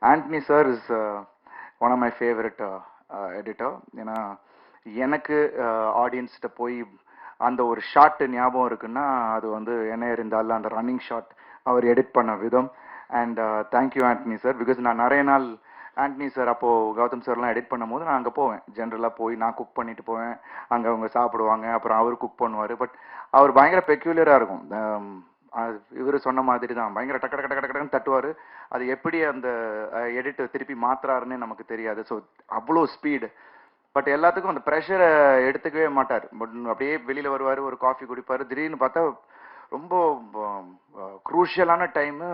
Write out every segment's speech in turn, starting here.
Antony sir is one of my favourite editor. ஏன்னா எனக்கு ஆடியன்ஸ்கிட்ட போய் அந்த ஒரு ஷாட் ஞாபகம் இருக்குன்னா அது வந்து என்ன இருந்தாலும் அந்த ரன்னிங் ஷாட் அவர் எடிட் பண்ண விதம். And thank you Antony sir. Because நான் நிறைய நாள் ஆண்டனி சார் அப்போ கௌதம் சார்லாம் எடிட் பண்ணும்போது நான் அங்கே போவேன். ஜென்ரலாக போய் நான் குக் பண்ணிட்டு போவேன், அங்கே அவங்க சாப்பிடுவாங்க, அப்புறம் அவர் குக் பண்ணுவார். பட் அவர் பயங்கர பெக்யூலராக இருக்கும். இவர் சொன்ன மாதிரி தான் பயங்கர டக்கு டக்கு டக்கு டக்குன்னு தட்டுவார். அது எப்படி அந்த எடிட் திருப்பி மாத்துறாருன்னு நமக்கு தெரியாது. ஸோ அவ்வளோ ஸ்பீடு. பட் எல்லாத்துக்கும் அந்த ப்ரெஷரை எடுத்துக்கவே மாட்டார். பட் அப்படியே வெளியில் வருவார், ஒரு காஃபி குடிப்பார். திடீர்னு பார்த்தா ரொம்ப குரூஷியலான டைமு.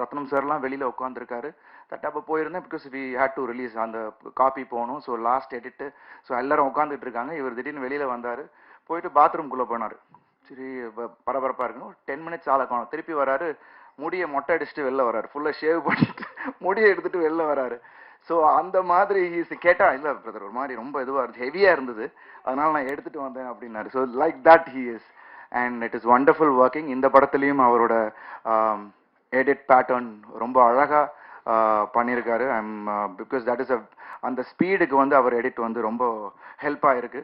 ரத்னம் சார்லாம் வெளியில் உட்காந்துருக்காரு. தட் அப்போ போயிருந்தேன். Because we had to release அந்த காப்பி போகணும். So last edit. ஸோ எல்லாரும் உட்காந்துட்டு இருக்காங்க. இவர் திடீர்னு வெளியில் வந்தார். போயிட்டு பாத்ரூம்குள்ளே போனார். சரி பரபரப்பாக இருக்குன்னு 10 மினிட்ஸ் ஆளை காணும். திருப்பி வராரு, முடியை மொட்டை அடிச்சுட்டு வெளில வராரு. ஃபுல்லாக ஷேவ் பண்ணிட்டு முடியை எடுத்துட்டு வெளில வராரு. ஸோ அந்த மாதிரி கேட்டா இல்லை பிரதர் ஒரு மாதிரி ரொம்ப இதுவாக இருந்துச்சு, ஹெவியாக இருந்தது, அதனால நான் எடுத்துட்டு வந்தேன் அப்படின்னாரு. So like that he is. And it is wonderful working. இந்த படத்துலையும் அவரோட எடிட் பேட்டர்ன் ரொம்ப அழகாக பண்ணியிருக்காரு. பிகாஸ் தட் இஸ் அந்த ஸ்பீடுக்கு வந்து அவர் எடிட் வந்து ரொம்ப ஹெல்ப் ஆயிருக்கு.